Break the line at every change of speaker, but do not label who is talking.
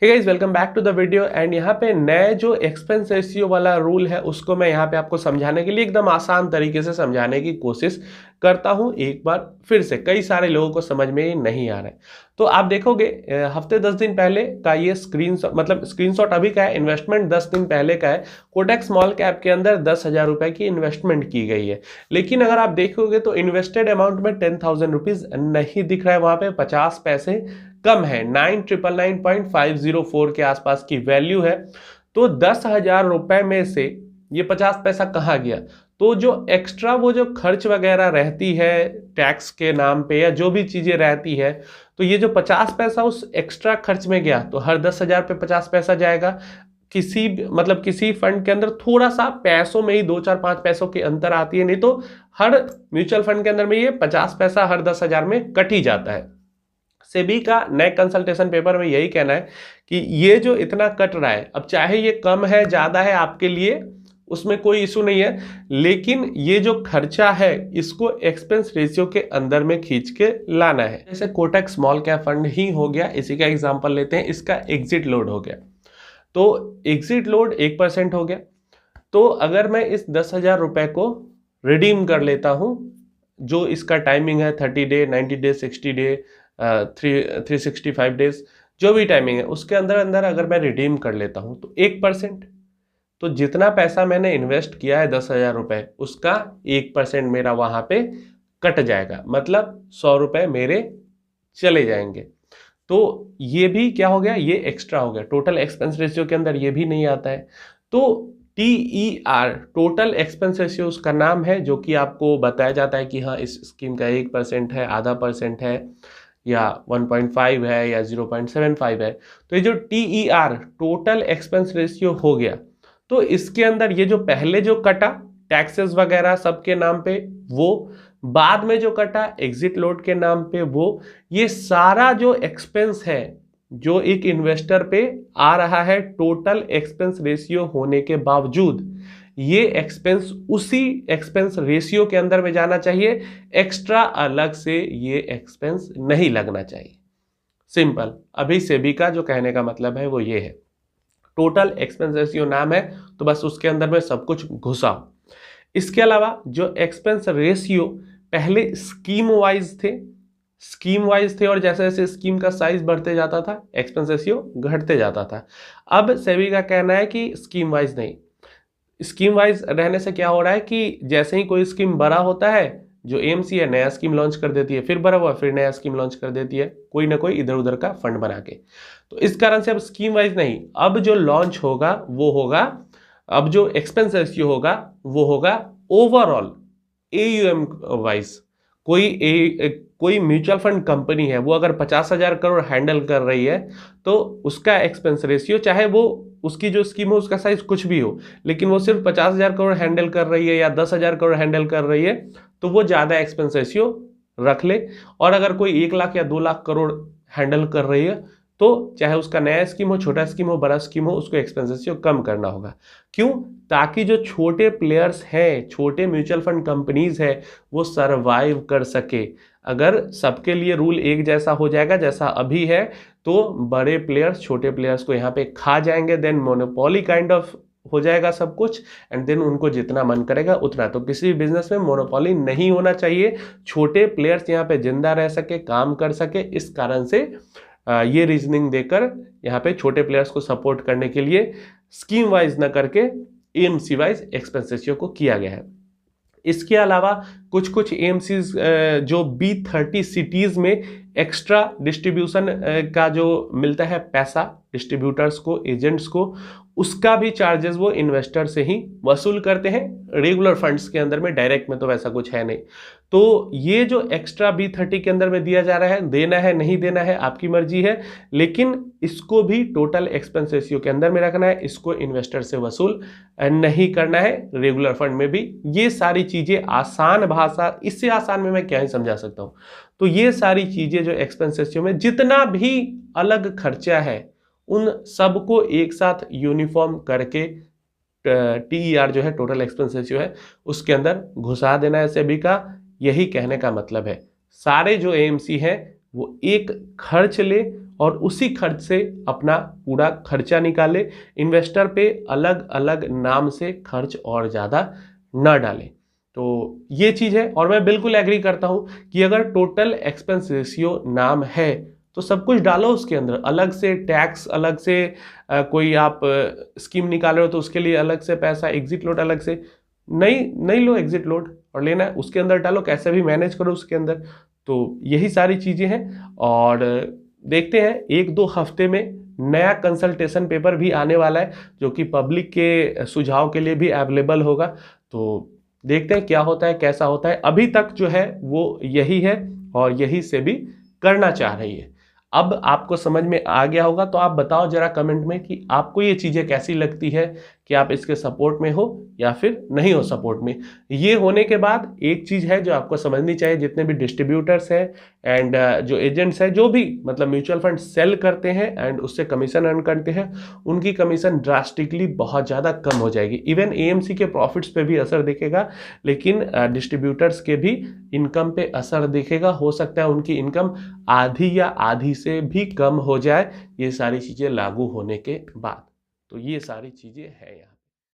Hey guys, welcome back to the video. And यहाँ पे नए जो एक्सपेंस रेशियो वाला रूल है उसको मैं यहाँ पे आपको समझाने के लिए एकदम आसान तरीके से समझाने की कोशिश करता हूँ। एक बार फिर से कई सारे लोगों को समझ में नहीं आ रहा है, तो आप देखोगे हफ्ते 10 दिन पहले का ये स्क्रीनशॉट अभी का है, इन्वेस्टमेंट 10 दिन पहले का है। कोटक स्मॉल कैप के अंदर 10,000 रुपए की इन्वेस्टमेंट की गई है, लेकिन अगर आप देखोगे तो इन्वेस्टेड अमाउंट में 10,000 रुपीज नहीं दिख रहा है, वहां पे 50 पैसे कम है। 9,999.504 के आसपास की वैल्यू है। तो 10,000 रुपए में से ये 50 पैसा कहाँ गया? तो जो एक्स्ट्रा वो जो खर्च वगैरह रहती है टैक्स के नाम पे या जो भी चीजें रहती है, तो ये जो 50 पैसा उस एक्स्ट्रा खर्च में गया, तो हर 10,000 पे 50 पैसा जाएगा। किसी फंड के अंदर थोड़ा सा पैसों में ही 2-4-5 पैसों की अंतर आती है, नहीं तो हर म्यूचुअल फंड के अंदर में ये 50 पैसा हर 10,000 में कट ही जाता है। सेबी का नए कंसल्टेशन पेपर में यही कहना है कि ये जो इतना कट रहा है, अब चाहे ये कम है ज्यादा है आपके लिए उसमें कोई इशू नहीं है, लेकिन ये जो खर्चा है इसको एक्सपेंस रेशियो के अंदर में खींच के लाना है। जैसे कोटक स्मॉल कैप फंड ही हो गया, इसी का एग्जांपल लेते हैं। इसका एग्जिट लोड हो गया, तो एग्जिट लोड 1% हो गया। तो अगर मैं इस 10,000 रुपए को रिडीम कर लेता हूं, जो इसका टाइमिंग है 30 डे, 90 डे, 60 डे, 365 डेज, जो भी टाइमिंग है उसके अंदर अंदर अगर मैं रिडीम कर लेता हूं तो 1%, तो जितना पैसा मैंने इन्वेस्ट किया है 10,000 रुपए, उसका 1% मेरा वहां पे कट जाएगा, मतलब 100 रुपए मेरे चले जाएंगे। तो ये भी क्या हो गया, ये एक्स्ट्रा हो गया। टोटल एक्सपेंस रेशियो के अंदर ये भी नहीं आता है। तो TER, टोटल एक्सपेंस रेशियो उसका नाम है, जो कि आपको बताया जाता है कि हाँ इस स्कीम का 1% है, आधा % है, या 1.5 है, या 0.75 है। तो ये जो TER, टोटल एक्सपेंस रेशियो हो गया, तो इसके अंदर ये जो पहले जो कटा टैक्सेस वगैरह सबके नाम पे, वो बाद में जो कटा एग्जिट लोड के नाम पे, वो ये सारा जो एक्सपेंस है जो एक इन्वेस्टर पे आ रहा है, टोटल एक्सपेंस रेशियो होने के बावजूद ये एक्सपेंस उसी एक्सपेंस रेशियो के अंदर में जाना चाहिए, एक्स्ट्रा अलग से ये एक्सपेंस नहीं लगना चाहिए। सिंपल, अभी सेबी का जो कहने का मतलब है वो ये है। टोटल एक्सपेंस रेशियो नाम है, तो बस उसके अंदर में सब कुछ घुसाओ। इसके अलावा जो एक्सपेंस रेशियो पहले स्कीम वाइज थे और जैसे जैसे स्कीम का साइज बढ़ते जाता था एक्सपेंस रेशियो घटते जाता था। अब सेबी का कहना है कि स्कीम वाइज नहीं, स्कीम वाइज रहने से क्या हो रहा है कि जैसे ही कोई स्कीम बड़ा होता है, जो एएमसी है नया स्कीम लॉन्च कर देती है, फिर बड़ा हुआ फिर नया स्कीम लॉन्च कर देती है, कोई ना कोई इधर उधर का फंड बना के। तो इस कारण से अब स्कीम वाइज नहीं, अब जो लॉन्च होगा वो होगा, अब जो एक्सपेंस रेशियो होगा वो होगा ओवरऑल AUM वाइज। कोई म्यूचुअल फंड कंपनी है, वो अगर 50,000 करोड़ हैंडल कर रही है, तो उसका एक्सपेंस रेशियो, चाहे वो उसकी जो स्कीम हो उसका साइज कुछ भी हो, लेकिन वो सिर्फ 50,000 करोड़ हैंडल कर रही है या 10,000 करोड़ हैंडल कर रही है, तो वो ज्यादा एक्सपेंस रेशियो रख ले। और अगर कोई 1 लाख या 2 लाख करोड़ हैंडल कर रही है, तो चाहे उसका नया स्कीम हो, छोटा स्कीम हो, बड़ा स्कीम हो, उसको एक्सपेंस रेशियो कम करना होगा। क्यों? ताकि जो छोटे प्लेयर्स हैं, छोटे म्यूचुअल फंड कंपनीज है, वो सरवाइव कर सके। अगर सबके लिए रूल एक जैसा हो जाएगा जैसा अभी है, तो बड़े प्लेयर्स छोटे प्लेयर्स को यहाँ पे खा जाएंगे, देन मोनोपोली काइंड ऑफ हो जाएगा सब कुछ, एंड देन उनको जितना मन करेगा उतना। तो किसी भी बिजनेस में मोनोपोली नहीं होना चाहिए, छोटे प्लेयर्स यहाँ पे जिंदा रह सके, काम कर सके। इस कारण से ये रीजनिंग देकर यहाँ पे छोटे प्लेयर्स को सपोर्ट करने के लिए स्कीम वाइज न करके AMC वाइज एक्सपेंस रेशियो को किया गया है। इसके अलावा कुछ AMCs जो B30 सिटीज में एक्स्ट्रा डिस्ट्रीब्यूशन का जो मिलता है पैसा डिस्ट्रीब्यूटर्स को, एजेंट्स को, उसका भी चार्जेस वो इन्वेस्टर से ही वसूल करते हैं। रेगुलर फंड्स के अंदर में, डायरेक्ट में तो वैसा कुछ है नहीं। तो ये जो एक्स्ट्रा B30 के अंदर में दिया जा रहा है, देना है नहीं देना है आपकी मर्जी है, लेकिन इसको भी टोटल एक्सपेंस रेशियो के अंदर में रखना है, इसको इन्वेस्टर से वसूल नहीं करना है। रेगुलर फंड में भी ये सारी चीजें, आसान भाषा, इससे आसान में मैं क्या ही समझा सकता हूं। तो ये सारी चीजें जो एक्सपेंस रेशियो में जितना भी अलग खर्चा है, उन सबको एक साथ यूनिफॉर्म करके TER जो है टोटल एक्सपेंस रेशियो है उसके अंदर घुसा देना है। सेबी का यही कहने का मतलब है। सारे जो AMC हैं वो एक खर्च ले और उसी खर्च से अपना पूरा खर्चा निकाले। इन्वेस्टर पे अलग अलग नाम से खर्च और ज़्यादा न डालें। तो ये चीज़ है, और मैं बिल्कुल एग्री करता हूँ कि अगर टोटल एक्सपेंस रेशियो नाम है तो सब कुछ डालो उसके अंदर, अलग से टैक्स, अलग से कोई आप स्कीम निकाल रहे हो तो उसके लिए अलग से पैसा, एग्जिट लोड अलग से नहीं लो एग्जिट लोड, और लेना है उसके अंदर डालो, कैसे भी मैनेज करो उसके अंदर। तो यही सारी चीज़ें हैं, और देखते हैं 1-2 हफ्ते में नया कंसल्टेशन पेपर भी आने वाला है जो कि पब्लिक के सुझाव के लिए भी अवेलेबल होगा। तो देखते हैं क्या होता है, कैसा होता है। अभी तक जो है वो यही है और यही से भी करना चाह रही है। अब आपको समझ में आ गया होगा, तो आप बताओ जरा कमेंट में कि आपको ये चीज़ें कैसी लगती है, कि आप इसके सपोर्ट में हो या फिर नहीं हो सपोर्ट में। ये होने के बाद एक चीज़ है जो आपको समझनी चाहिए, जितने भी डिस्ट्रीब्यूटर्स हैं एंड जो एजेंट्स हैं, जो भी मतलब म्यूचुअल फंड सेल करते हैं एंड उससे कमीशन अर्न करते हैं, उनकी कमीशन ड्रास्टिकली बहुत ज़्यादा कम हो जाएगी। इवन एएमसी के प्रॉफिट्स पे भी असर दिखेगा, लेकिन डिस्ट्रीब्यूटर्स के भी इनकम पे असर दिखेगा। हो सकता है उनकी इनकम आधी या आधी से भी कम हो जाए ये सारी चीज़ें लागू होने के बाद। तो ये सारी चीज़ें हैं यहाँ।